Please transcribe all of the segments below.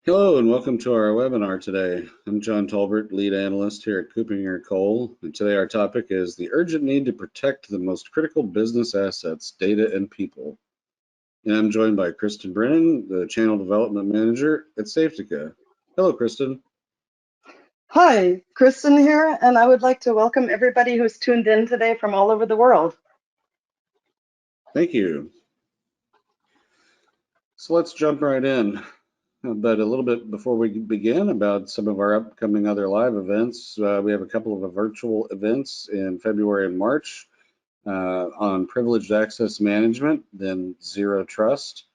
Hello and welcome to our webinar today. I'm John Tolbert, lead analyst here at Kuppinger Cole, and today our topic is the urgent need to protect the most critical business assets, data and people. And I'm joined by Kristen Brennan, the Channel Development Manager at Safetica. Hello, Kristen. Hi, Kristen here, and I would like to welcome everybody who's tuned in today from all over the world. Thank you. So let's jump right in. But a little bit before we begin about some of our upcoming other live events, we have a couple of virtual events in February and March on privileged access management, then zero trust,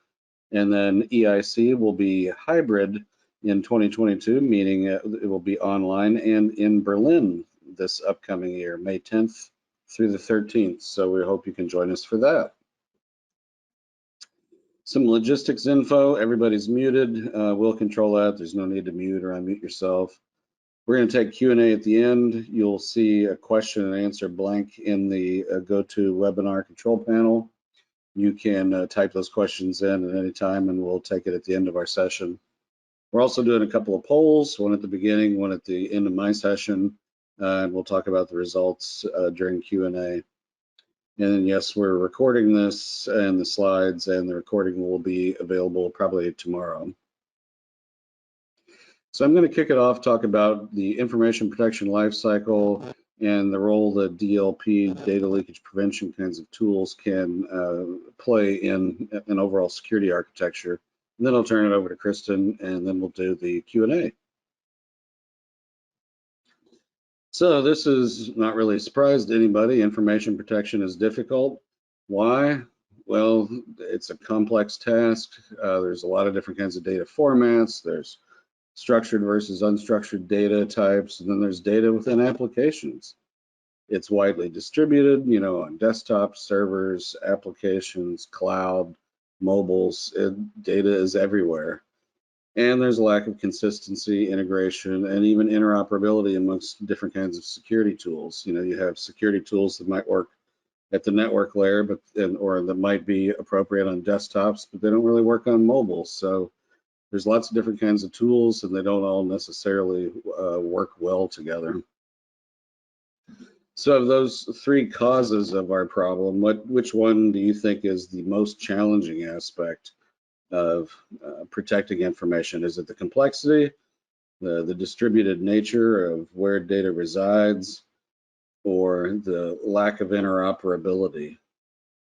and then EIC will be hybrid in 2022, meaning it will be online and in Berlin this upcoming year, May 10th through the 13th. So we hope you can join us for that. Some logistics info, everybody's muted. We'll control that. There's no need to mute or unmute yourself. We're going to take Q&A at the end. You'll see a question and answer blank in the GoToWebinar control panel. You can type those questions in at any time and we'll take it at the end of our session. We're also doing a couple of polls, one at the beginning, one at the end of my session, and we'll talk about the results during Q&A. And yes, we're recording this and the slides, and the recording will be available probably tomorrow. So I'm going to kick it off, talk about the information protection lifecycle and the role that DLP, data leakage prevention kinds of tools can play in an overall security architecture. And then I'll turn it over to Kristen, and then we'll do the Q&A. So this is not really a surprise to anybody. Information protection is difficult. Why? Well, it's a complex task. There's a lot of different kinds of data formats. There's structured versus unstructured data types, and then there's data within applications. It's widely distributed, on desktops, servers, applications, cloud, mobiles. Data is everywhere. And there's a lack of consistency, integration, and even interoperability amongst different kinds of security tools. You have security tools that might work at the network layer, or that might be appropriate on desktops, but they don't really work on mobile. So there's lots of different kinds of tools, and they don't all necessarily work well together. So of those three causes of our problem, which one do you think is the most challenging aspect of protecting information? Is it the complexity, the distributed nature of where data resides, or the lack of interoperability?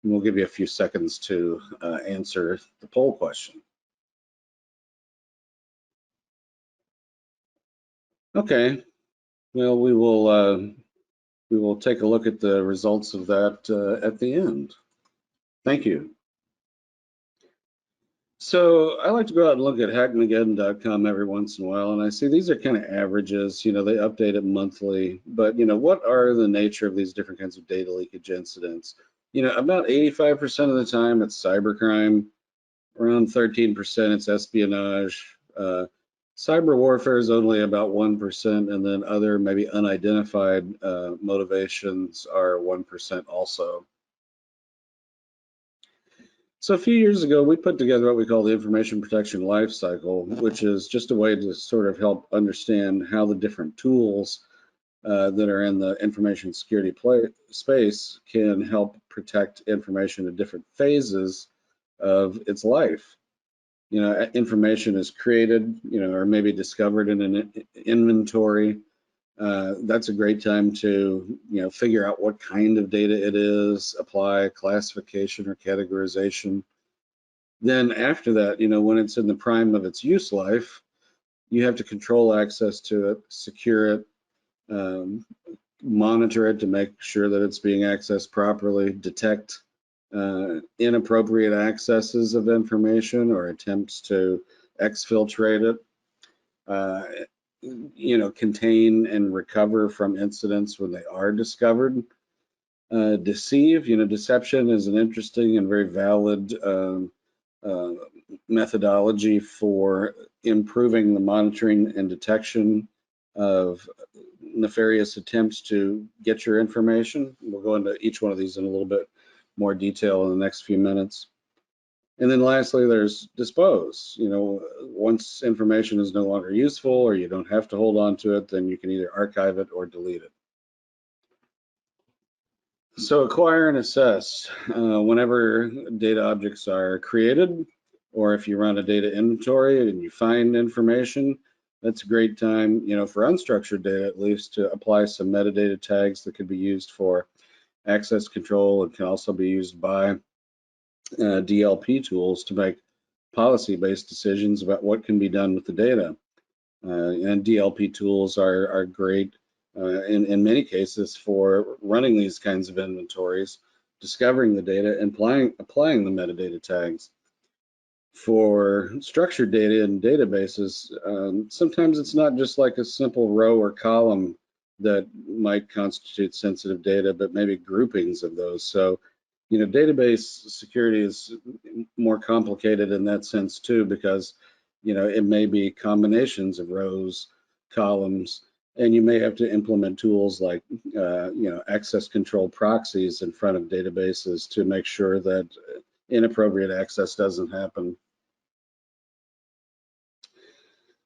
And we'll give you a few seconds to answer the poll question. Okay, well, we will take a look at the results of that at the end. Thank you. So I like to go out and look at hackmageddon.com every once in a while, and I see these are kind of averages. They update it monthly, but what are the nature of these different kinds of data leakage incidents? About 85% of the time it's cybercrime, around 13% it's espionage. Cyber warfare is only about 1%, and then other maybe unidentified motivations are 1% also. So a few years ago, we put together what we call the information protection lifecycle, which is just a way to sort of help understand how the different tools that are in the information security space can help protect information at different phases of its life. Information is created, or maybe discovered in an inventory. That's a great time to, figure out what kind of data it is, apply classification or categorization. Then after that, when it's in the prime of its use life, you have to control access to it, secure it, monitor it to make sure that it's being accessed properly, detect inappropriate accesses of information or attempts to exfiltrate it. Contain and recover from incidents when they are discovered. Deceive, deception is an interesting and very valid methodology for improving the monitoring and detection of nefarious attempts to get your information. We'll go into each one of these in a little bit more detail in the next few minutes. And then lastly, there's dispose. Once information is no longer useful or you don't have to hold on to it, then you can either archive it or delete it. So acquire and assess. Whenever data objects are created, or if you run a data inventory and you find information, that's a great time, for unstructured data at least, to apply some metadata tags that could be used for access control and can also be used by DLP tools to make policy-based decisions about what can be done with the data. And DLP tools are great in many cases for running these kinds of inventories, discovering the data, and applying the metadata tags. For structured data in databases, sometimes it's not just like a simple row or column that might constitute sensitive data, but maybe groupings of those. So, database security is more complicated in that sense too, because, it may be combinations of rows, columns, and you may have to implement tools like, access control proxies in front of databases to make sure that inappropriate access doesn't happen.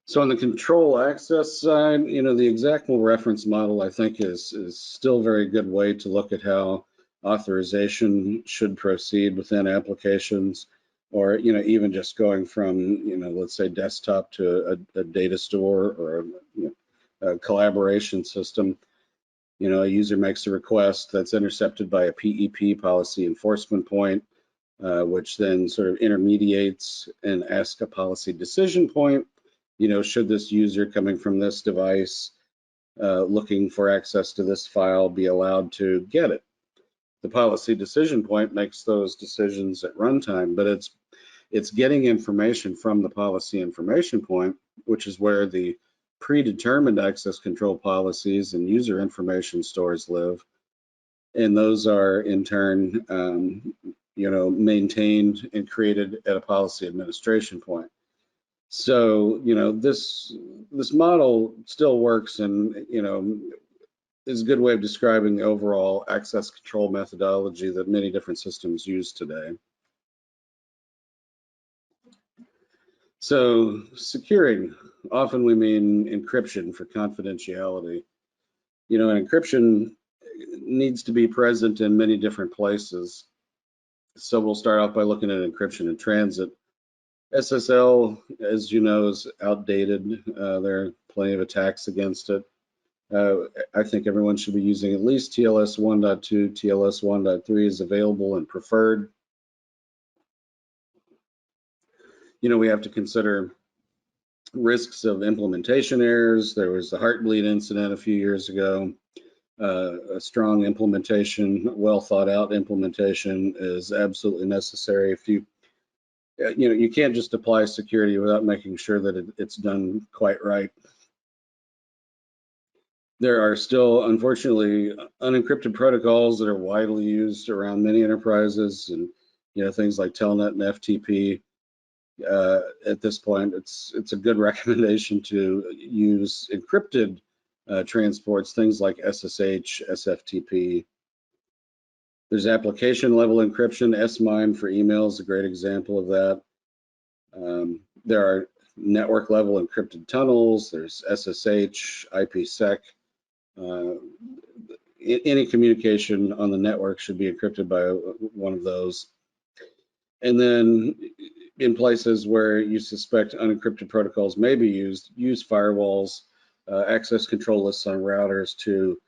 So on the control access side, the XACTML reference model, I think, is still a very good way to look at how authorization should proceed within applications, or, even just going from, let's say desktop to a data store or a collaboration system. A user makes a request that's intercepted by a PEP, policy enforcement point, which then sort of intermediates and asks a policy decision point. Should this user coming from this device looking for access to this file be allowed to get it? The policy decision point makes those decisions at runtime, but it's getting information from the policy information point, which is where the predetermined access control policies and user information stores live. And those are in turn, maintained and created at a policy administration point. So, this model still works and, is a good way of describing the overall access control methodology that many different systems use today. So securing, often we mean encryption for confidentiality. And encryption needs to be present in many different places. So we'll start off by looking at encryption in transit. SSL, as you know, is outdated. There are plenty of attacks against it. I think everyone should be using at least TLS 1.2. TLS 1.3 is available and preferred. We have to consider risks of implementation errors. There was the Heartbleed incident a few years ago. A strong implementation, well thought out implementation is absolutely necessary. If you can't just apply security without making sure that it's done quite right. There are still, unfortunately, unencrypted protocols that are widely used around many enterprises, and things like Telnet and FTP. At this point, it's a good recommendation to use encrypted transports, things like SSH, SFTP. There's application level encryption. S-MIME for email is a great example of that. There are network level encrypted tunnels. There's SSH, IPsec. Any communication on the network should be encrypted by one of those. And then in places where you suspect unencrypted protocols may be used, use firewalls, access control lists on routers to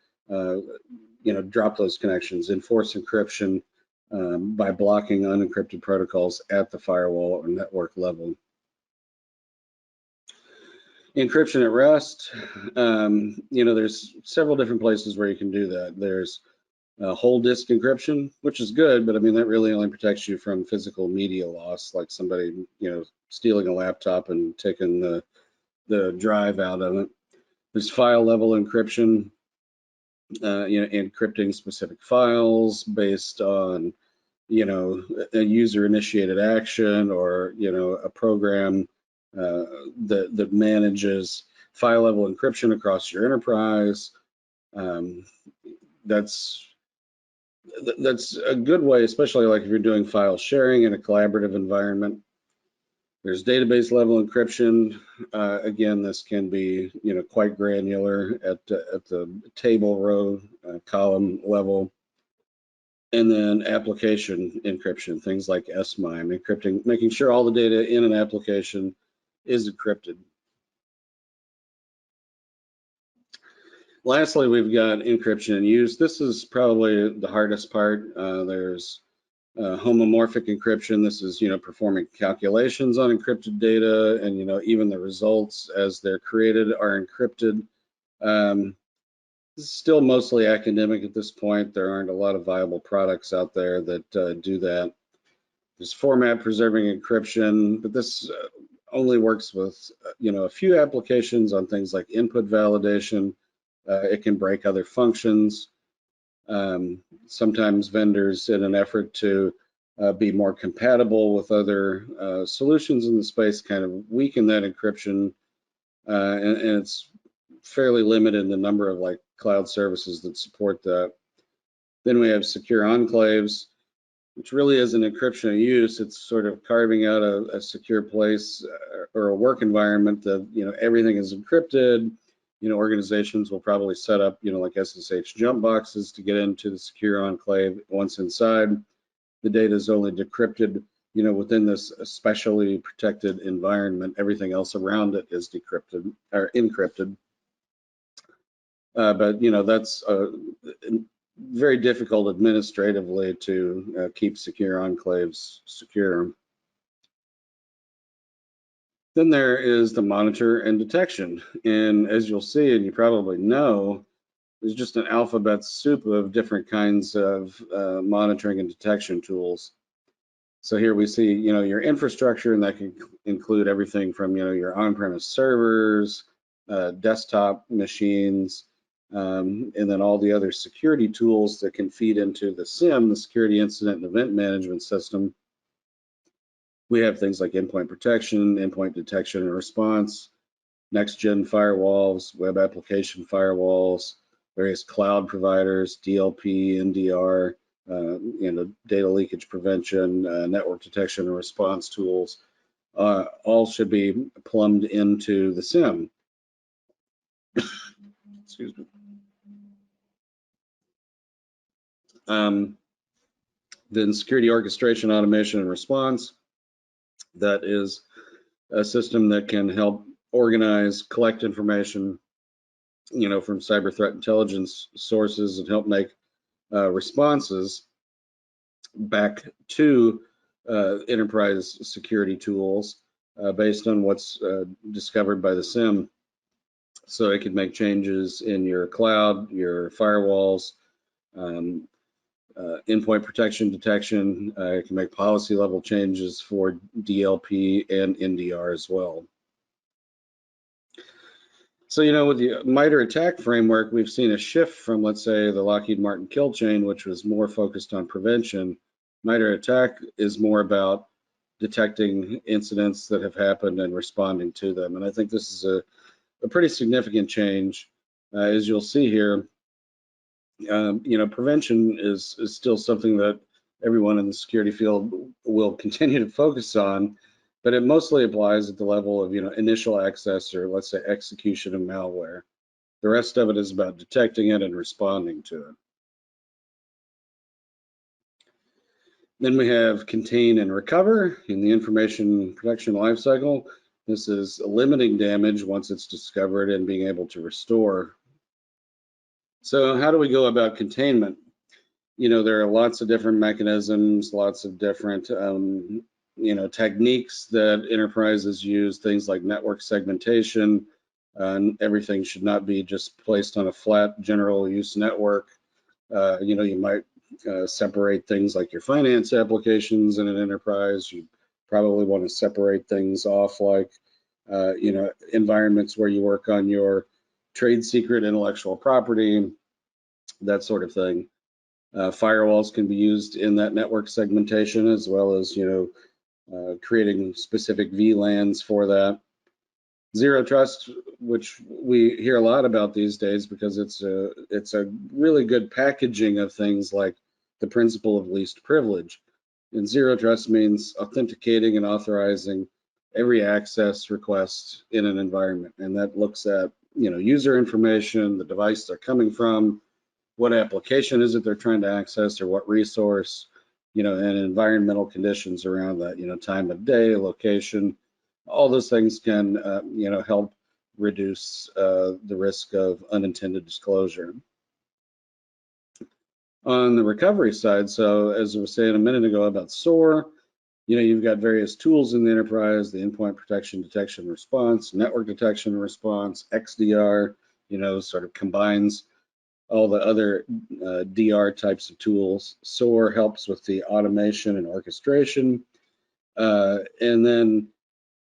drop those connections. Enforce encryption by blocking unencrypted protocols at the firewall or network level. Encryption at rest, there's several different places where you can do that. There's whole disk encryption, which is good, but I mean, that really only protects you from physical media loss, like somebody, stealing a laptop and taking the drive out of it. There's file level encryption, encrypting specific files based on, a user initiated action or, a program that manages file level encryption across your enterprise. That's That's a good way, especially like if you're doing file sharing in a collaborative environment. There's database level encryption. Again, this can be, quite granular at the table row, column level. And then application encryption, things like S-MIME, encrypting, making sure all the data in an application is encrypted. Lastly, we've got encryption and use. This is probably the hardest part. There's homomorphic encryption. This is, performing calculations on encrypted data, and, even the results as they're created are encrypted. This is still mostly academic at this point. There aren't a lot of viable products out there that do that. There's format preserving encryption, but this only works with, a few applications on things like input validation. It can break other functions. Sometimes vendors, in an effort to be more compatible with other solutions in the space, kind of weaken that encryption, and it's fairly limited in the number of like cloud services that support that. Then we have secure enclaves, which really isn't encryption of use. It's sort of carving out a secure place or a work environment that, everything is encrypted. Organizations will probably set up, like SSH jump boxes to get into the secure enclave. Once inside, the data is only decrypted, within this especially protected environment. Everything else around it is decrypted or encrypted. But, that's very difficult administratively to keep secure enclaves secure. Then there is the monitor and detection. And as you'll see, and you probably know, there's just an alphabet soup of different kinds of monitoring and detection tools. So here we see, your infrastructure, and that can include everything from, your on-premise servers, desktop machines, and then all the other security tools that can feed into the SIEM, the Security Incident and Event Management System. We have things like endpoint protection, endpoint detection and response, next-gen firewalls, web application firewalls, various cloud providers, DLP, NDR, data leakage prevention, network detection and response tools, all should be plumbed into the SIEM. Excuse me. Then security orchestration, automation, and response. That is a system that can help organize, collect information, from cyber threat intelligence sources and help make responses back to enterprise security tools based on what's discovered by the SIEM. So it can make changes in your cloud, your firewalls, endpoint protection detection. It can make policy level changes for DLP and NDR as well. So, with the MITRE attack framework, we've seen a shift from, let's say, the Lockheed Martin kill chain, which was more focused on prevention. MITRE attack is more about detecting incidents that have happened and responding to them. And I think this is a pretty significant change. As you'll see here, prevention is still something that everyone in the security field will continue to focus on, but it mostly applies at the level of, initial access, or let's say execution of malware. The rest of it is about detecting it and responding to it. Then we have contain and recover in the information protection lifecycle. This is limiting damage once it's discovered and being able to restore. So how do we go about containment? There are lots of different mechanisms, lots of different, techniques that enterprises use, things like network segmentation. Everything should not be just placed on a flat general use network. You might separate things like your finance applications in an enterprise. You probably want to separate things off like, environments where you work on your trade secret intellectual property, that sort of thing. Firewalls can be used in that network segmentation, as well as, creating specific VLANs for that. Zero trust, which we hear a lot about these days because it's a really good packaging of things like the principle of least privilege. And zero trust means authenticating and authorizing every access request in an environment. And that looks at, user information, the device they're coming from, what application is it they're trying to access, or what resource, and environmental conditions around that, time of day, location. All those things can, help reduce the risk of unintended disclosure. On the recovery side, so as I was saying a minute ago about SOAR, you've got various tools in the enterprise, the endpoint protection, detection, response, network detection and response, XDR, sort of combines all the other DR types of tools. SOAR helps with the automation and orchestration. And then,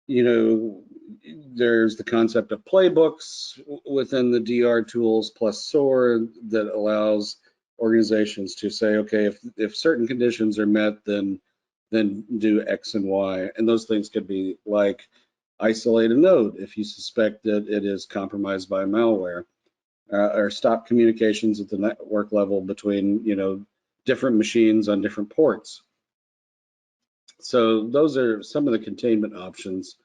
there's the concept of playbooks within the DR tools plus SOAR that allows organizations to say, okay, if certain conditions are met, then do X and Y. And those things could be like isolate a node if you suspect that it is compromised by malware, or stop communications at the network level between, different machines on different ports. So those are some of the containment options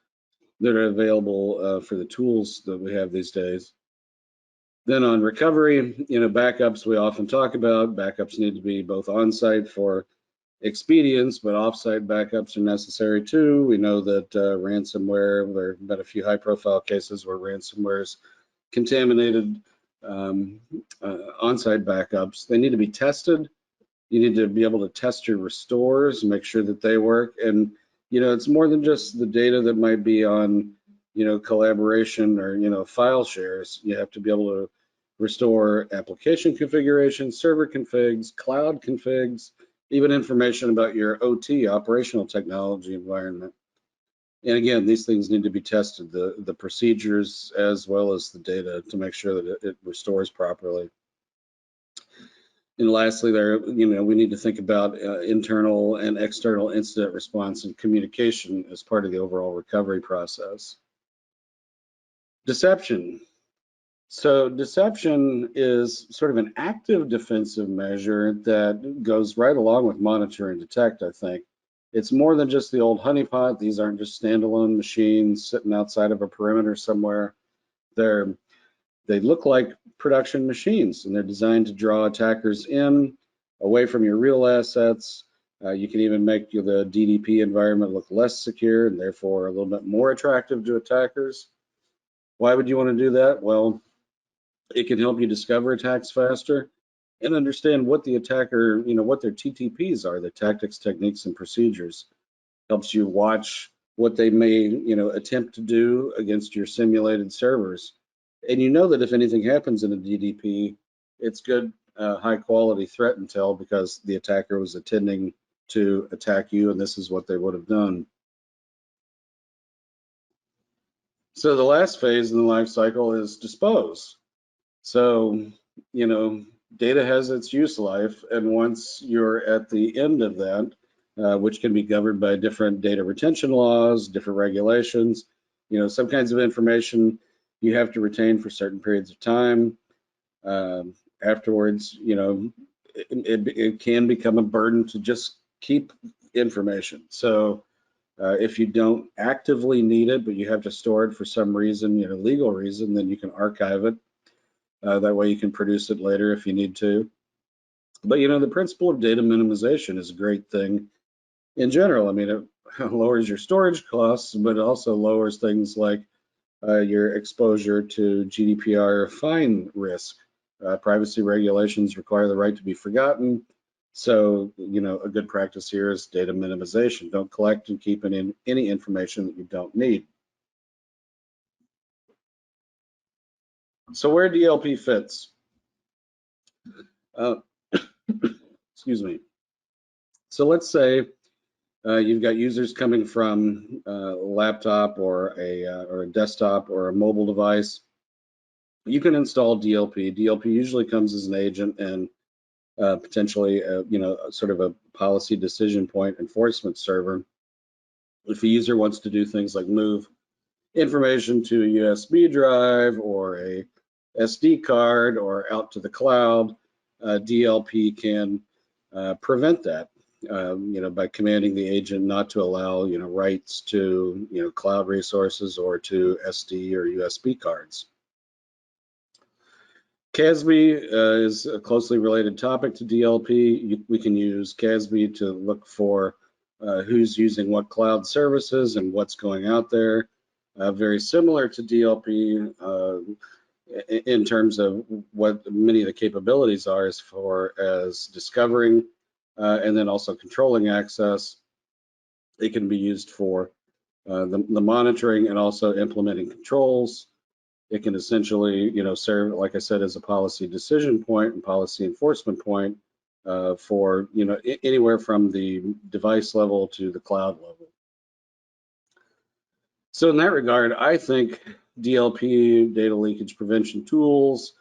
that are available for the tools that we have these days. Then on recovery, backups we often talk about. Backups need to be both on-site for expedience, but off-site backups are necessary too. We know that ransomware, there have been a few high-profile cases where ransomware's contaminated on-site backups. They need to be tested. You need to be able to test your restores and make sure that they work. And it's more than just the data that might be on, collaboration or, file shares. You have to be able to restore application configurations, server configs, cloud configs, even information about your OT, operational technology environment. And again, these things need to be tested, the procedures as well as the data, to make sure that it restores properly. And lastly, we need to think about internal and external incident response and communication as part of the overall recovery process. Deception. So deception is sort of an active defensive measure that goes right along with monitor and detect, I think. It's more than just the old honeypot. These aren't just standalone machines sitting outside of a perimeter somewhere. They look like production machines, and they're designed to draw attackers in, away from your real assets. You can even make the DDP environment look less secure and therefore a little bit more attractive to attackers. Why would you want to do that? Well, it can help you discover attacks faster and understand what the attacker, what their TTPs are, the tactics, techniques, and procedures. Helps you watch what they may, attempt to do against your simulated servers. And that if anything happens in a DDP, it's good, high quality threat intel, because the attacker was intending to attack you, and this is what they would have done. So the last phase in the life cycle is dispose. So, data has its use life, and once you're at the end of that, which can be governed by different data retention laws, different regulations, some kinds of information you have to retain for certain periods of time. Afterwards, it can become a burden to just keep information. So if you don't actively need it, but you have to store it for some reason, legal reason, then you can archive it. That way you can produce it later if you need to. But, the principle of data minimization is a great thing in general. I mean, it lowers your storage costs, but it also lowers things like your exposure to GDPR fine risk. Privacy regulations require the right to be forgotten. So, a good practice here is data minimization. Don't collect and keep any information that you don't need. So where DLP fits? Excuse me. So let's say you've got users coming from a laptop or a desktop or a mobile device. You can install DLP. DLP usually comes as an agent and potentially, sort of a policy decision point enforcement server. If a user wants to do things like move information to a USB drive or a SD card or out to the cloud, DLP can prevent that, by commanding the agent not to allow, writes to, cloud resources or to SD or USB cards. CASB is a closely related topic to DLP. We can use CASB to look for who's using what cloud services and what's going out there. Very similar to DLP in terms of what many of the capabilities are as far as discovering and then also controlling access. It can be used for the monitoring and also implementing controls. It can essentially, serve, like I said, as a policy decision point and policy enforcement point for, anywhere from the device level to the cloud level. So in that regard, I think DLP, data leakage prevention tools,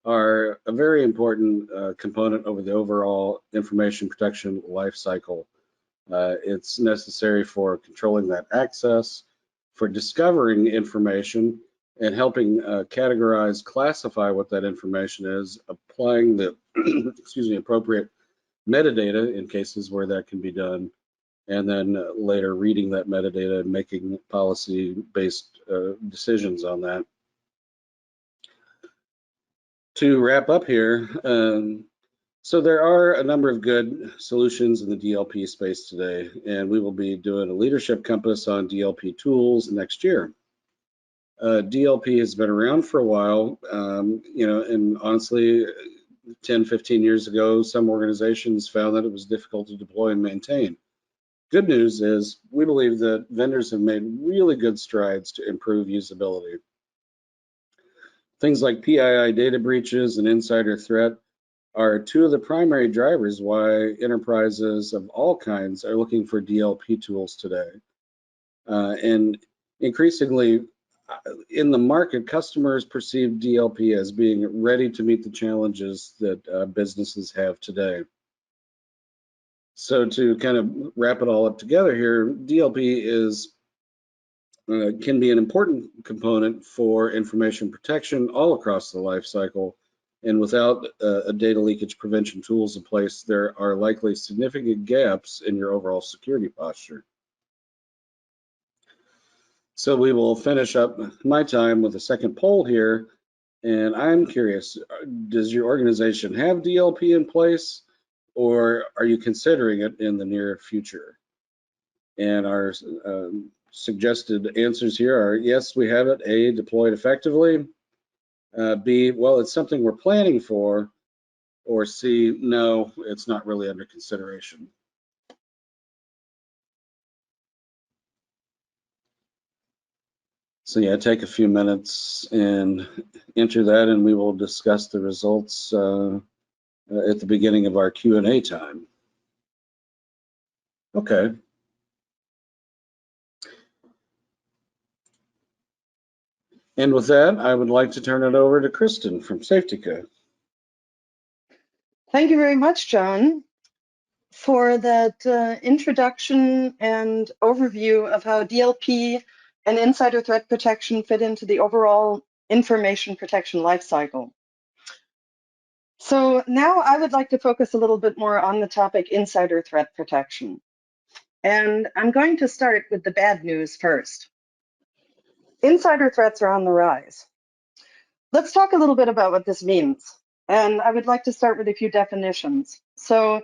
are a very important component over the overall information protection lifecycle. It's necessary for controlling that access, for discovering information, and helping categorize, classify what that information is, applying the appropriate metadata in cases where that can be done, and then later reading that metadata and making policy-based decisions on that. To wrap up here, so there are a number of good solutions in the DLP space today, and we will be doing a leadership compass on DLP tools next year. DLP has been around for a while, and honestly, 10, 15 years ago, some organizations found that it was difficult to deploy and maintain. Good news is we believe that vendors have made really good strides to improve usability. Things like PII data breaches and insider threat are two of the primary drivers why enterprises of all kinds are looking for DLP tools today. And increasingly, in the market, customers perceive DLP as being ready to meet the challenges that businesses have today. So to kind of wrap it all up together here, DLP is can be an important component for information protection all across the life cycle. And without a data leakage prevention tools in place, there are likely significant gaps in your overall security posture. So we will finish up my time with a second poll here. And I'm curious, does your organization have DLP in place, or are you considering it in the near future? And our suggested answers here are, yes, we have it. A, deployed effectively. B, well, it's something we're planning for. Or C, no, it's not really under consideration. So yeah, take a few minutes and enter that, and we will discuss the results at the beginning of our Q&A time. Okay. And with that, I would like to turn it over to Kristen from Safetica. Thank you very much, John, for that introduction and overview of how DLP and insider threat protection fit into the overall information protection lifecycle. So now I would like to focus a little bit more on the topic insider threat protection. And I'm going to start with the bad news first. Insider threats are on the rise. Let's talk a little bit about what this means. And I would like to start with a few definitions. So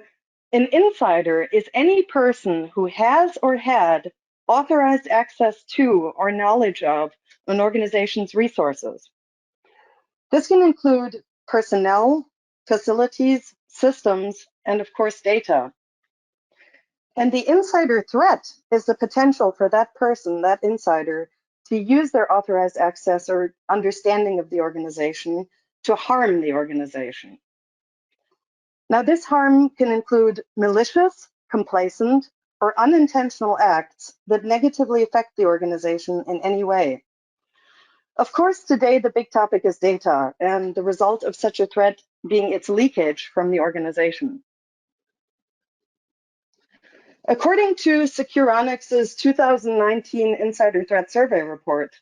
an insider is any person who has or had authorized access to or knowledge of an organization's resources. This can include personnel, facilities, systems, and of course, data. And the insider threat is the potential for that person, that insider, to use their authorized access or understanding of the organization to harm the organization. Now, this harm can include malicious, complacent, or unintentional acts that negatively affect the organization in any way. Of course, today the big topic is data and the result of such a threat being its leakage from the organization. According to Securonix's 2019 Insider Threat Survey report,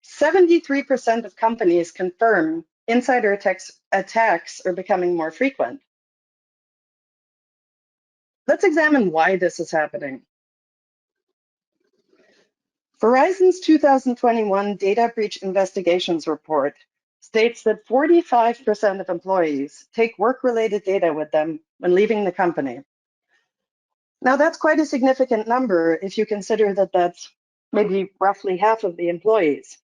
73% of companies confirm insider attacks are becoming more frequent. Let's examine why this is happening. Verizon's 2021 Data Breach Investigations Report states that 45% of employees take work-related data with them when leaving the company. Now, that's quite a significant number if you consider that that's maybe roughly half of the employees.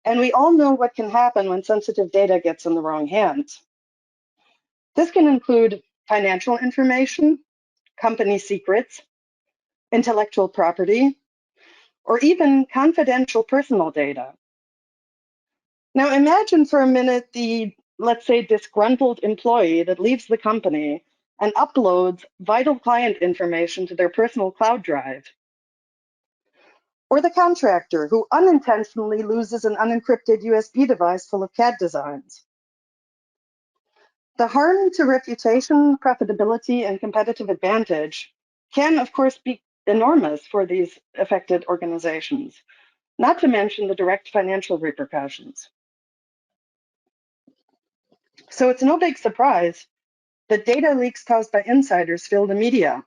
And we all know what can happen when sensitive data gets in the wrong hands. This can include financial information, company secrets, intellectual property, or even confidential personal data. Now imagine for a minute the, let's say, disgruntled employee that leaves the company and uploads vital client information to their personal cloud drive. Or the contractor who unintentionally loses an unencrypted USB device full of CAD designs. The harm to reputation, profitability, and competitive advantage can, of course, be enormous for these affected organizations, not to mention the direct financial repercussions. So it's no big surprise that data leaks caused by insiders fill the media.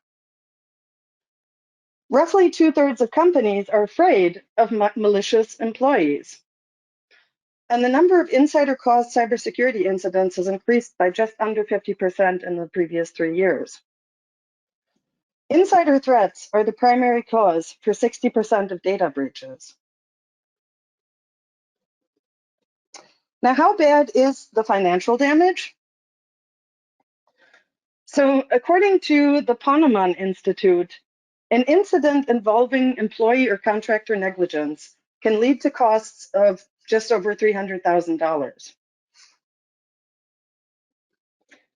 Roughly 2/3 of companies are afraid of malicious employees. And the number of insider-caused cybersecurity incidents has increased by just under 50% in the previous 3 years. Insider threats are the primary cause for 60% of data breaches. Now, how bad is the financial damage? So, according to the Ponemon Institute, an incident involving employee or contractor negligence can lead to costs of just over $300,000.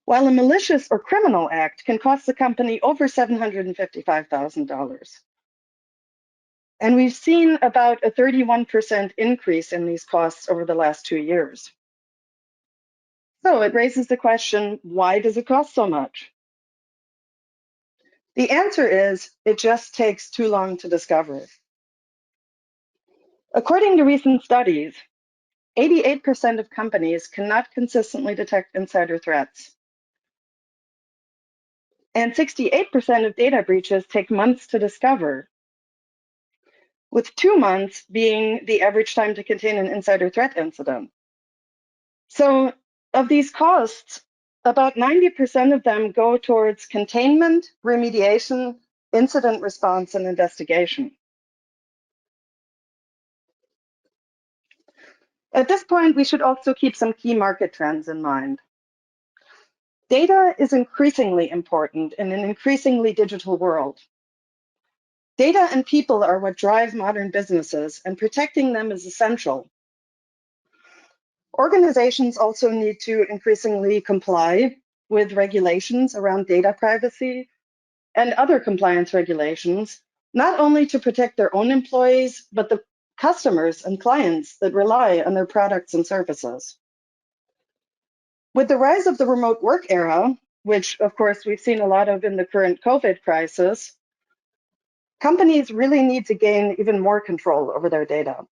While a malicious or criminal act can cost the company over $755,000. And we've seen about a 31% increase in these costs over the last 2 years. So it raises the question, why does it cost so much? The answer is, it just takes too long to discover. According to recent studies, 88% of companies cannot consistently detect insider threats. And 68% of data breaches take months to discover, with 2 months being the average time to contain an insider threat incident. So of these costs, about 90% of them go towards containment, remediation, incident response, and investigation. At this point, we should also keep some key market trends in mind. Data is increasingly important in an increasingly digital world. Data and people are what drive modern businesses, and protecting them is essential. Organizations also need to increasingly comply with regulations around data privacy and other compliance regulations, not only to protect their own employees, but the customers and clients that rely on their products and services. With the rise of the remote work era, which of course we've seen a lot of in the current COVID crisis, companies really need to gain even more control over their data.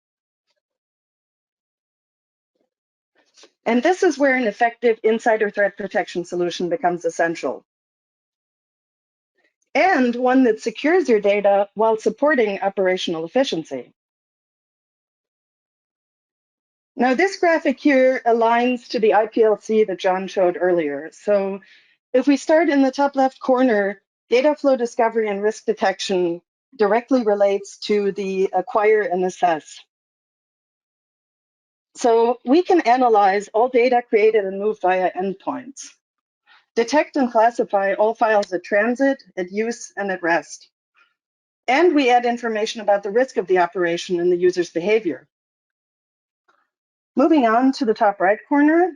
And this is where an effective insider threat protection solution becomes essential. And one that secures your data while supporting operational efficiency. Now, this graphic here aligns to the IPLC that John showed earlier. So if we start in the top left corner, data flow discovery and risk detection directly relates to the acquire and assess. So we can analyze all data created and moved via endpoints, detect and classify all files at transit, at use, and at rest. And we add information about the risk of the operation and the user's behavior. Moving on to the top right corner,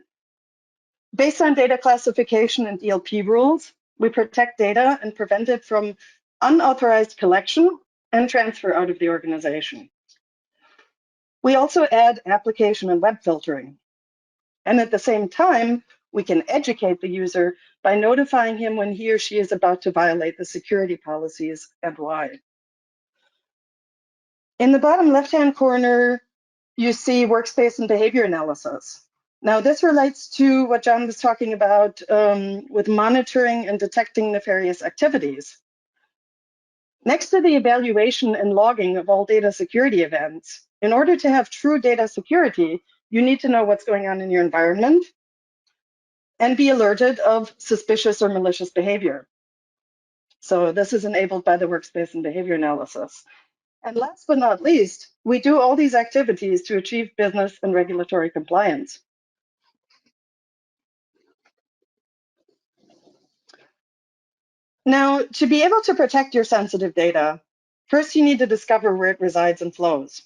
based on data classification and DLP rules, we protect data and prevent it from unauthorized collection and transfer out of the organization. We also add application and web filtering. And at the same time, we can educate the user by notifying him when he or she is about to violate the security policies and why. In the bottom left-hand corner, you see workspace and behavior analysis. Now, this relates to what John was talking about with monitoring and detecting nefarious activities. Next to the evaluation and logging of all data security events, in order to have true data security, you need to know what's going on in your environment and be alerted of suspicious or malicious behavior. So this is enabled by the workspace and behavior analysis. And last but not least, we do all these activities to achieve business and regulatory compliance. Now, to be able to protect your sensitive data, first you need to discover where it resides and flows.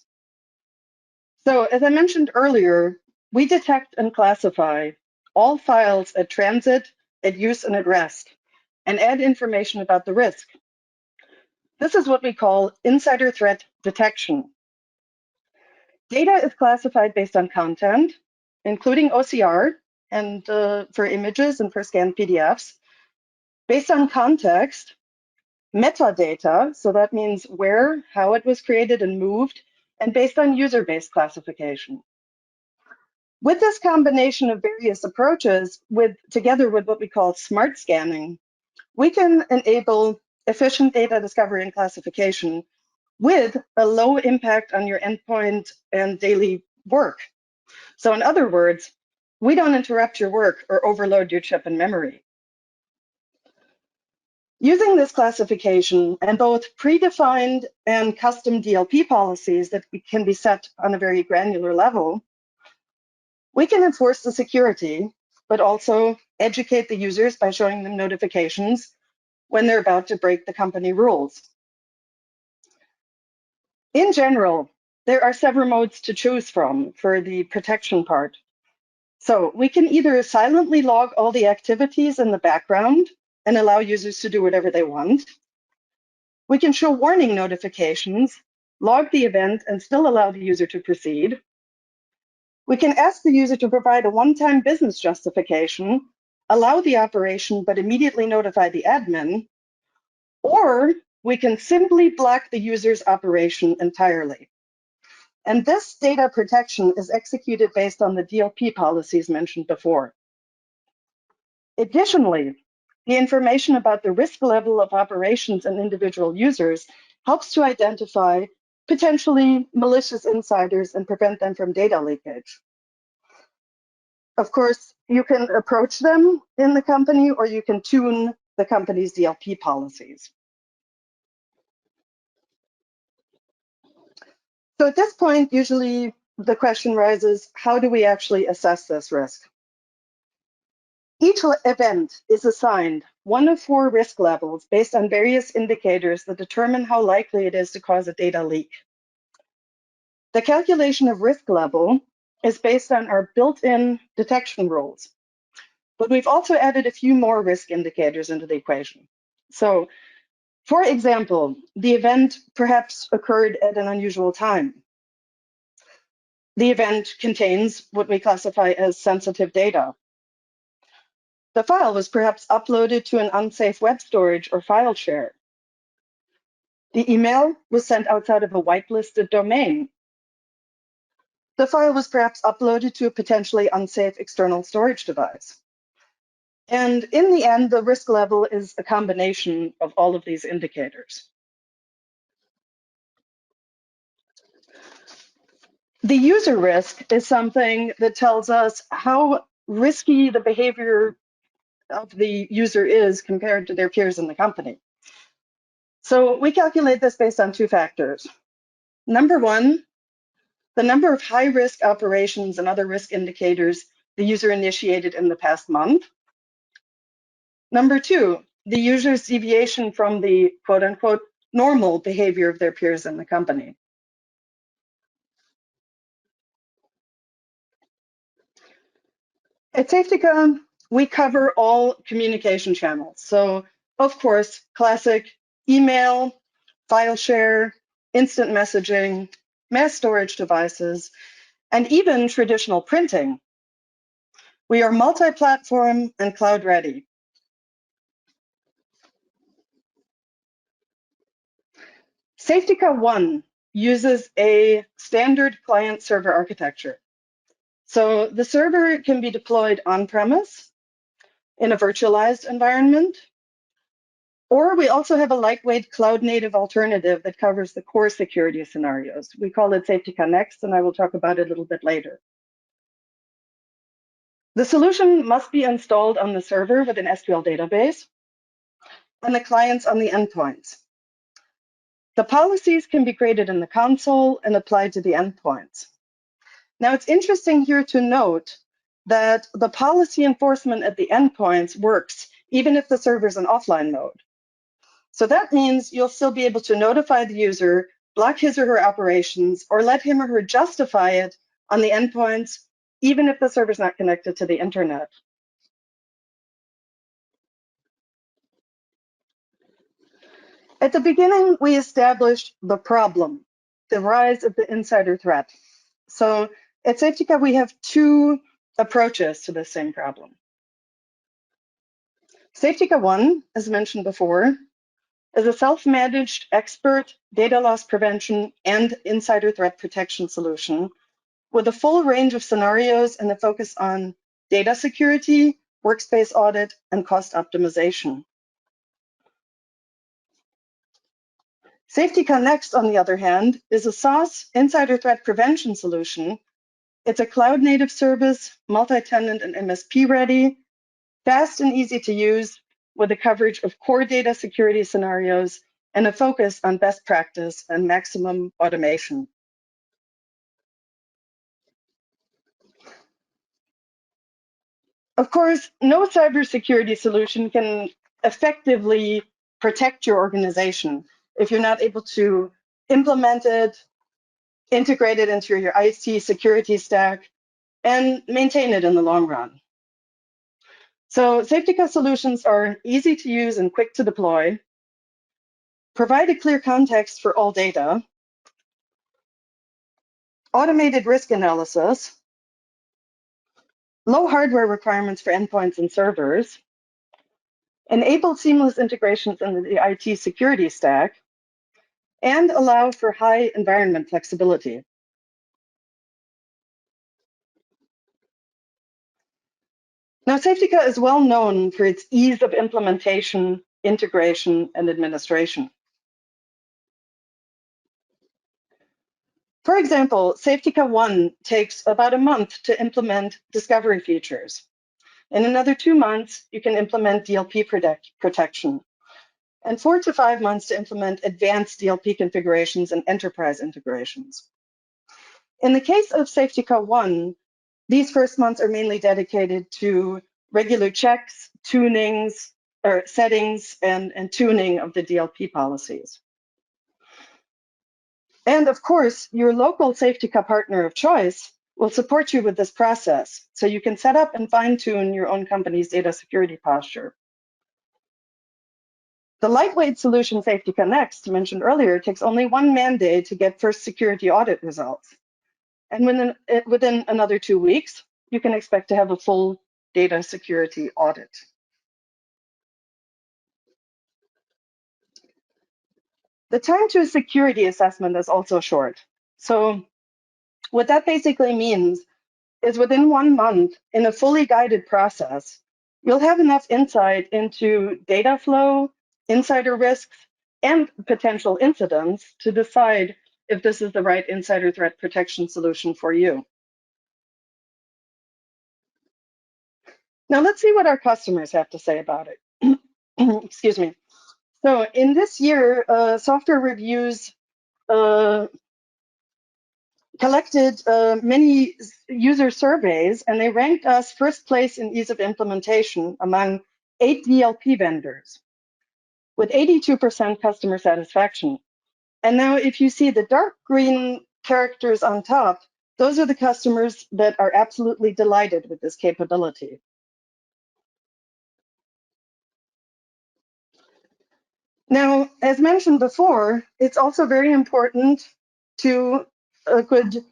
So as I mentioned earlier, we detect and classify all files at transit, at use, and at rest, and add information about the risk. This is what we call insider threat detection. Data is classified based on content, including OCR and for images and for scanned PDFs, based on context, metadata, so that means where, how it was created and moved, and based on user-based classification. With this combination of various approaches, together with what we call smart scanning, we can enable efficient data discovery and classification with a low impact on your endpoint and daily work. So in other words, we don't interrupt your work or overload your chip and memory. Using this classification and both predefined and custom DLP policies that can be set on a very granular level, we can enforce the security, but also educate the users by showing them notifications when they're about to break the company rules. In general, there are several modes to choose from for the protection part. So we can either silently log all the activities in the background and allow users to do whatever they want. We can show warning notifications, log the event, and still allow the user to proceed. We can ask the user to provide a one-time business justification, allow the operation, but immediately notify the admin, or we can simply block the user's operation entirely. And this data protection is executed based on the DLP policies mentioned before. Additionally, the information about the risk level of operations and individual users helps to identify potentially malicious insiders and prevent them from data leakage. Of course, you can approach them in the company or you can tune the company's DLP policies. So at this point, usually the question rises, how do we actually assess this risk? Each event is assigned one of 4 risk levels based on various indicators that determine how likely it is to cause a data leak. The calculation of risk level is based on our built-in detection rules, but we've also added a few more risk indicators into the equation. So, for example, the event perhaps occurred at an unusual time. The event contains what we classify as sensitive data. The file was perhaps uploaded to an unsafe web storage or file share. The email was sent outside of a whitelisted domain. The file was perhaps uploaded to a potentially unsafe external storage device. And in the end, the risk level is a combination of all of these indicators. The user risk is something that tells us how risky the behavior of the user is compared to their peers in the company. So we calculate this based on 2 factors. Number 1, the number of high-risk operations and other risk indicators the user initiated in the past month. Number 2, the user's deviation from the quote-unquote normal behavior of their peers in the company. At Safetica, we cover all communication channels. So, of course, classic email, file share, instant messaging, mass storage devices, and even traditional printing. We are multi-platform and cloud ready. Safetica 1 uses a standard client server architecture. So the server can be deployed on-premise in a virtualized environment, or we also have a lightweight cloud-native alternative that covers the core security scenarios. We call it Safetica Next, and I will talk about it a little bit later. The solution must be installed on the server with an SQL database and the clients on the endpoints. The policies can be created in the console and applied to the endpoints. Now, it's interesting here to note that the policy enforcement at the endpoints works even if the server is in offline mode. So that means you'll still be able to notify the user, block his or her operations, or let him or her justify it on the endpoints, even if the server is not connected to the internet. At the beginning, we established the problem, the rise of the insider threat. So at Safetica, we have two approaches to the same problem. Safetica One, as mentioned before, is a self-managed expert data loss prevention and insider threat protection solution with a full range of scenarios and a focus on data security, workspace audit, and cost optimization. Safetica Next, on the other hand, is a SaaS insider threat prevention solution. It's a cloud-native service, multi-tenant and MSP ready, fast and easy to use, with a coverage of core data security scenarios and a focus on best practice and maximum automation. Of course, no cybersecurity solution can effectively protect your organization if you're not able to implement it, integrate it into your IT security stack, and maintain it in the long run. So Safetica solutions are easy to use and quick to deploy, provide a clear context for all data, automated risk analysis, low hardware requirements for endpoints and servers, enable seamless integrations into the IT security stack, and allow for high environment flexibility. Now, Safetica is well known for its ease of implementation, integration, and administration. For example, Safetica One takes about a month to implement discovery features. In another 2 months, you can implement DLP protection, and 4 to 5 months to implement advanced DLP configurations and enterprise integrations. In the case of Safetica One, these first months are mainly dedicated to regular checks, tunings, or settings, and tuning of the DLP policies. And of course, your local Safetica partner of choice will support you with this process, so you can set up and fine-tune your own company's data security posture. The lightweight solution Safetica Next, mentioned earlier, takes only 1 man-day to get first security audit results. And within another 2 weeks, you can expect to have a full data security audit. The time to a security assessment is also short. So what that basically means is within 1 month, in a fully guided process, you'll have enough insight into data flow, insider risks, and potential incidents to decide if this is the right insider threat protection solution for you. Now let's see what our customers have to say about it. Excuse me. So in this year, Software Reviews collected many user surveys, and they ranked us first place in ease of implementation among 8 DLP vendors with 82% customer satisfaction. And now if you see the dark green characters on top, those are the customers that are absolutely delighted with this capability. Now, as mentioned before, it's also very important to a good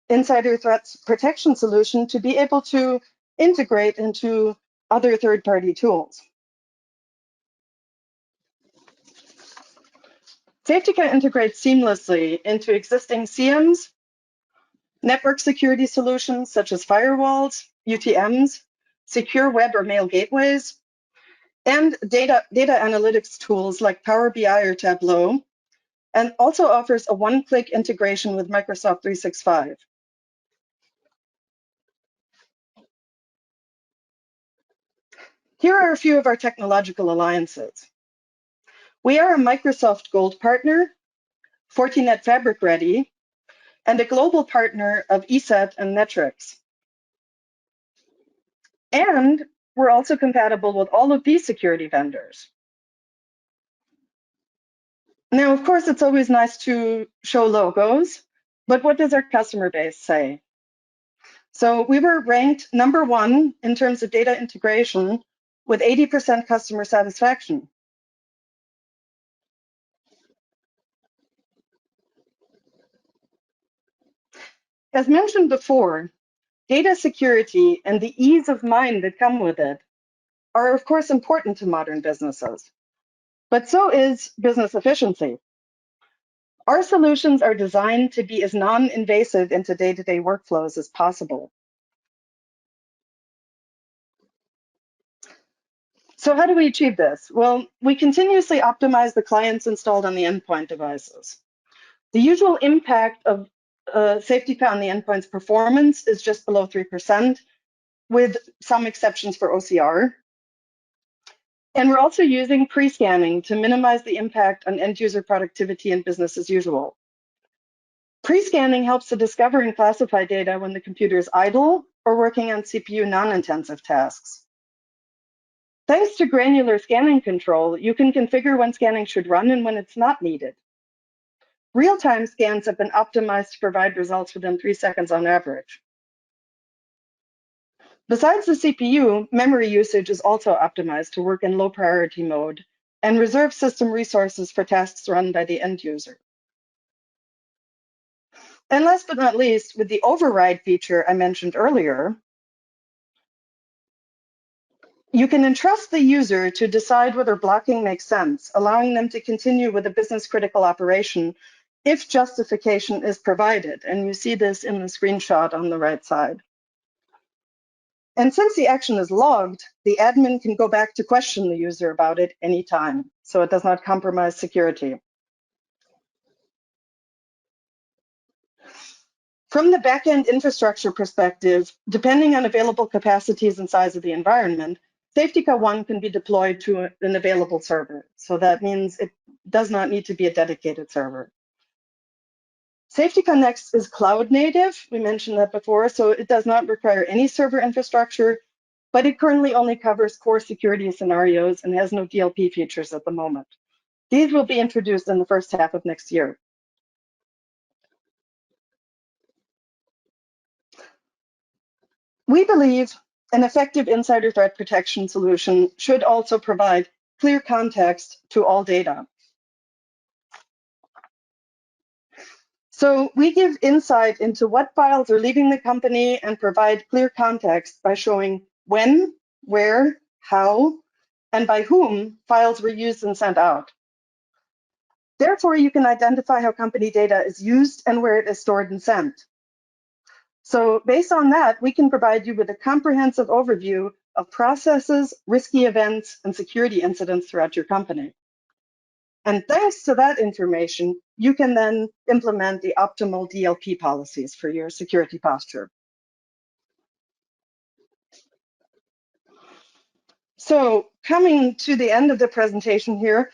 insider threats protection solution to be able to integrate into other third-party tools. Safetica integrates seamlessly into existing CMs, network security solutions such as firewalls, UTMs, secure web or mail gateways, and data analytics tools like Power BI or Tableau, and also offers a one-click integration with Microsoft 365. Here are a few of our technological alliances. We are a Microsoft Gold partner, Fortinet Fabric Ready, and a global partner of ESET and Metrics. And we're also compatible with all of these security vendors. Now, of course, it's always nice to show logos, but what does our customer base say? So we were ranked #1 in terms of data integration with 80% customer satisfaction. As mentioned before, data security and the ease of mind that come with it are, of course, important to modern businesses, but so is business efficiency. Our solutions are designed to be as non-invasive into day-to-day workflows as possible. So how do we achieve this? Well, we continuously optimize the clients installed on the endpoint devices. The usual impact of Safetica on the endpoint's performance is just below 3%, with some exceptions for OCR. And we're also using pre-scanning to minimize the impact on end-user productivity and business as usual. Pre-scanning helps to discover and classify data when the computer is idle or working on CPU non-intensive tasks. Thanks to granular scanning control, you can configure when scanning should run and when it's not needed. Real-time scans have been optimized to provide results within 3 seconds on average. Besides the CPU, memory usage is also optimized to work in low priority mode and reserve system resources for tasks run by the end user. And last but not least, with the override feature I mentioned earlier, you can entrust the user to decide whether blocking makes sense, allowing them to continue with a business critical operation if justification is provided. And you see this in the screenshot on the right side. And since the action is logged, the admin can go back to question the user about it anytime, so it does not compromise security. From the backend infrastructure perspective, depending on available capacities and size of the environment, Safetica One can be deployed to an available server. So that means it does not need to be a dedicated server. Safetica Next is cloud native. We mentioned that before, so it does not require any server infrastructure, but it currently only covers core security scenarios and has no DLP features at the moment. These will be introduced in the first half of next year. We believe an effective insider threat protection solution should also provide clear context to all data. So we give insight into what files are leaving the company and provide clear context by showing when, where, how, and by whom files were used and sent out. Therefore, you can identify how company data is used and where it is stored and sent. So based on that, we can provide you with a comprehensive overview of processes, risky events, and security incidents throughout your company. And thanks to that information, you can then implement the optimal DLP policies for your security posture. So coming to the end of the presentation here,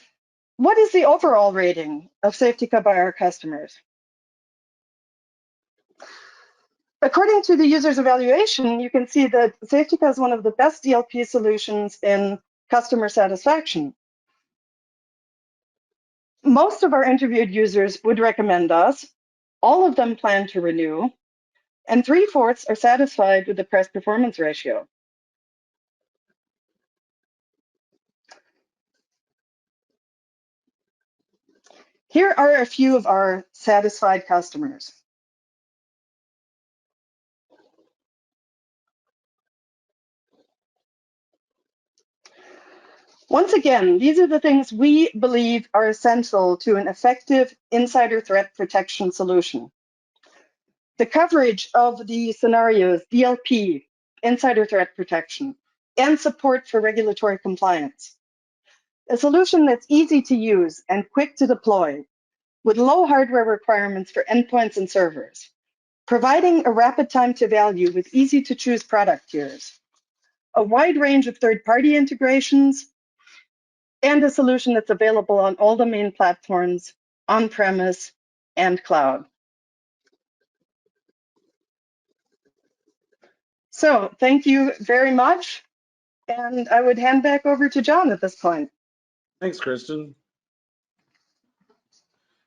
what is the overall rating of Safetica by our customers? According to the user's evaluation, you can see that Safetica is one of the best DLP solutions in customer satisfaction. Most of our interviewed users would recommend us. All of them plan to renew, and 3/4 are satisfied with the price performance ratio. Here are a few of our satisfied customers. Once again, these are the things we believe are essential to an effective insider threat protection solution. The coverage of the scenarios, DLP, insider threat protection, and support for regulatory compliance. A solution that's easy to use and quick to deploy with low hardware requirements for endpoints and servers, providing a rapid time to value with easy to choose product tiers, a wide range of third-party integrations, and a solution that's available on all the main platforms, on-premise and cloud. So thank you very much. And I would hand back over to John at this point. Thanks, Kristen.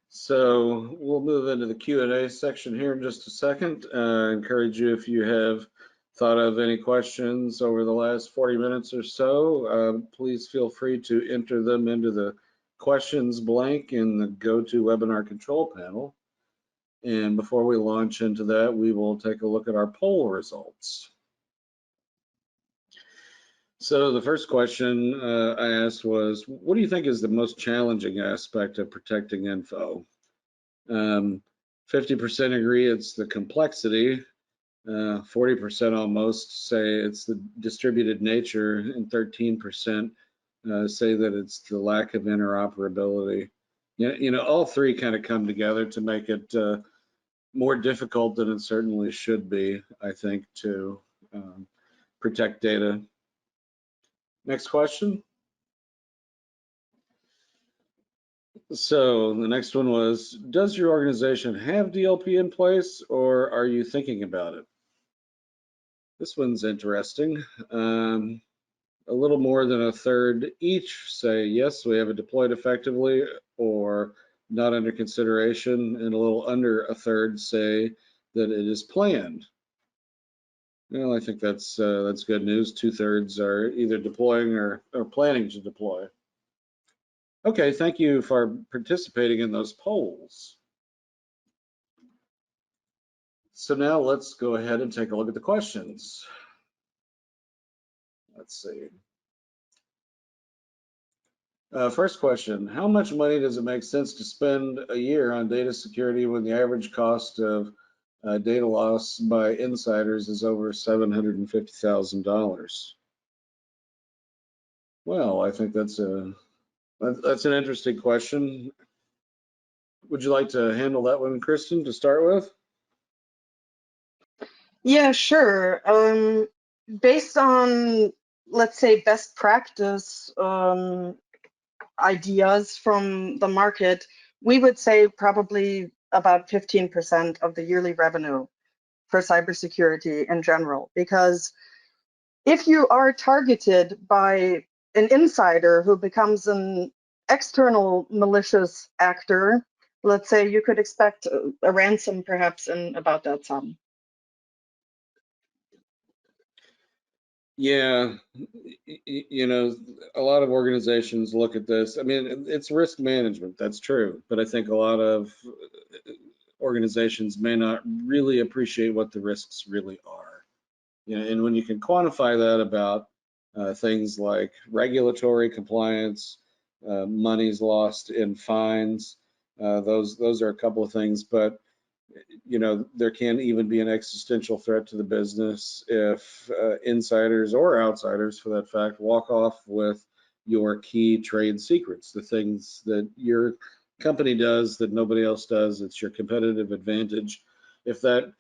So we'll move into the Q&A section here in just a second. I encourage you, if you have thought of any questions over the last 40 minutes or so, please feel free to enter them into the questions blank in the GoToWebinar control panel. And before we launch into that, we will take a look at our poll results. So the first question I asked was, what do you think is the most challenging aspect of protecting info? 50% agree it's the complexity, 40% almost say it's the distributed nature, and 13% say that it's the lack of interoperability. You know, all three kind of come together to make it more difficult than it certainly should be, I think, to protect data. Next question. So the next one was, does your organization have DLP in place, or are you thinking about it? This one's interesting. A little more than a third each say, yes, we have it deployed effectively, or not under consideration, and a little under a third say that it is planned. Well, I think that's good news. 2/3 are either deploying or planning to deploy. Okay, thank you for participating in those polls. So now let's go ahead and take a look at the questions. Let's see. First question, how much money does it make sense to spend a year on data security when the average cost of data loss by insiders is over $750,000? Well, I think that's an interesting question. Would you like to handle that one, Kristen, to start with? Yeah, sure. Based on, let's say, best practice ideas from the market, we would say probably about 15% of the yearly revenue for cybersecurity in general. Because if you are targeted by an insider who becomes an external malicious actor, let's say you could expect a ransom perhaps in about that sum. Yeah, you know, a lot of organizations look at this. I mean, it's risk management, that's true, but I think a lot of organizations may not really appreciate what the risks really are. You know, and when you can quantify that about things like regulatory compliance, monies lost in fines, those are a couple of things, but you know, there can even be an existential threat to the business if insiders or outsiders, for that fact, walk off with your key trade secrets, the things that your company does that nobody else does. It's your competitive advantage. If that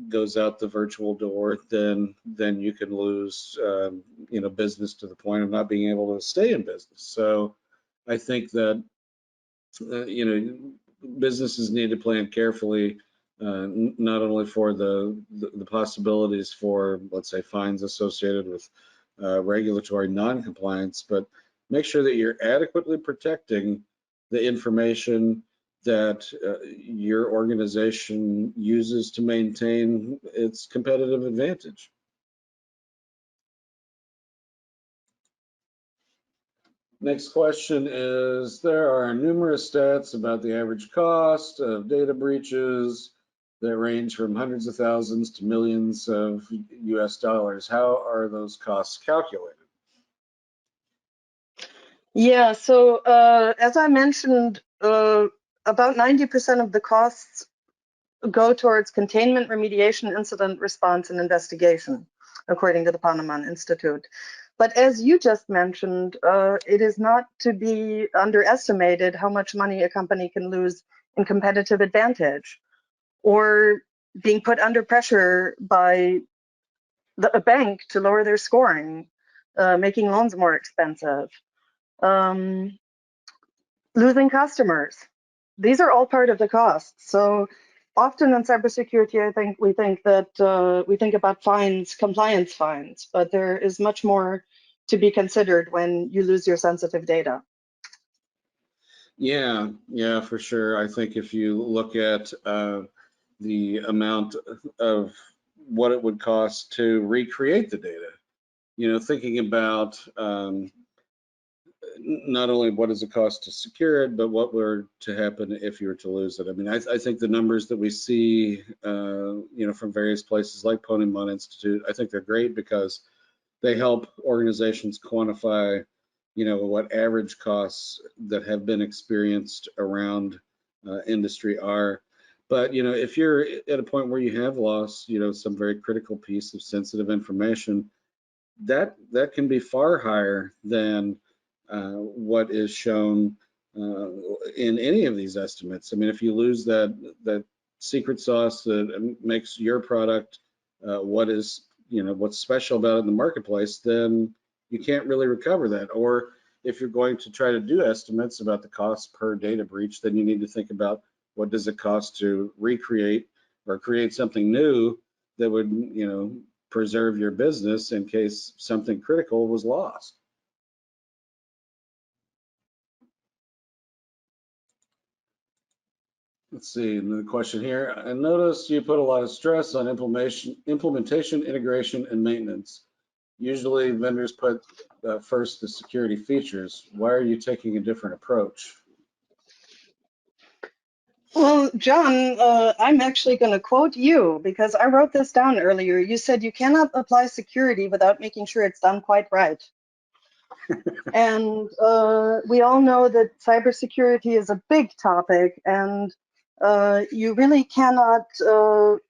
goes out the virtual door, then you can lose you know, business to the point of not being able to stay in business. So I think that you know, businesses need to plan carefully, not only for the possibilities for, let's say, fines associated with regulatory non-compliance, but make sure that you're adequately protecting the information that your organization uses to maintain its competitive advantage. Next question is, there are numerous stats about the average cost of data breaches that range from hundreds of thousands to millions of US dollars. How are those costs calculated? Yeah, so as I mentioned, about 90% of the costs go towards containment, remediation, incident response, and investigation, according to the Ponemon Institute. But as you just mentioned, it is not to be underestimated how much money a company can lose in competitive advantage, or being put under pressure by a bank to lower their scoring, making loans more expensive, losing customers. These are all part of the costs. So often in cybersecurity, I think we think that we think about fines, compliance fines, but there is much more to be considered when you lose your sensitive data. Yeah, yeah, for sure. I think if you look at the amount of what it would cost to recreate the data, thinking about not only what does it cost to secure it, but what were to happen if you were to lose it. I mean, I think the numbers that we see, from various places like Ponemon Institute, I think they're great because they help organizations quantify, what average costs that have been experienced around industry are. But, if you're at a point where you have lost, some very critical piece of sensitive information, that can be far higher than what is shown in any of these estimates. I mean, if you lose that secret sauce that makes your product what's special about it in the marketplace, then you can't really recover that. Or if you're going to try to do estimates about the cost per data breach, then you need to think about what does it cost to recreate or create something new that would, preserve your business in case something critical was lost. Let's see, another question here. I noticed you put a lot of stress on implementation, integration, and maintenance. Usually vendors put first the security features. Why are you taking a different approach? Well, John, I'm actually going to quote you because I wrote this down earlier. You said you cannot apply security without making sure it's done quite right. And we all know that cybersecurity is a big topic, and you really cannot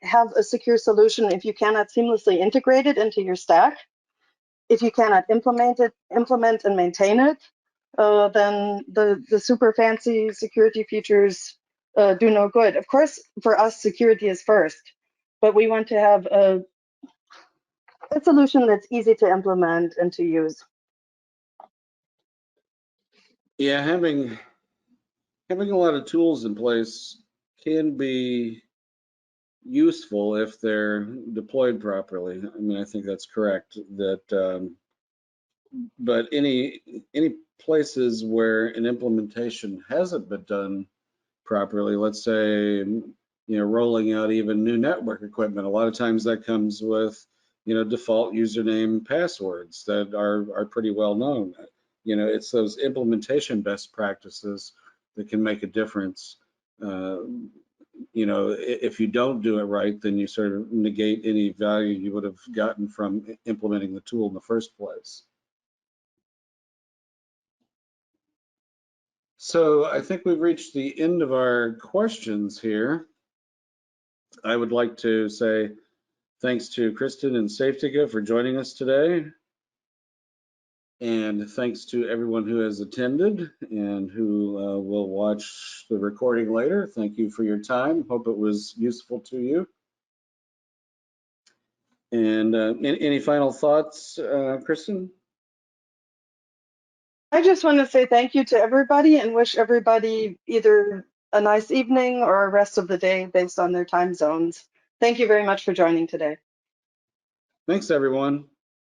have a secure solution if you cannot seamlessly integrate it into your stack. If you cannot implement and maintain it, then the super fancy security features do no good. Of course, for us, security is first, but we want to have a solution that's easy to implement and to use. Yeah, having a lot of tools in place can be useful if they're deployed properly. I mean, I think that's correct. But any places where an implementation hasn't been done properly, let's say, rolling out even new network equipment, a lot of times that comes with, default username passwords that are pretty well known. It's those implementation best practices that can make a difference. If you don't do it right, then you sort of negate any value you would have gotten from implementing the tool in the first place. So I think we've reached the end of our questions here. I would like to say thanks to Kristen and Safetica for joining us today. And thanks to everyone who has attended and who will watch the recording later. Thank you for your time. Hope it was useful to you. And any final thoughts, Kristen? I just want to say thank you to everybody and wish everybody either a nice evening or a rest of the day based on their time zones. Thank you very much for joining today. Thanks, everyone.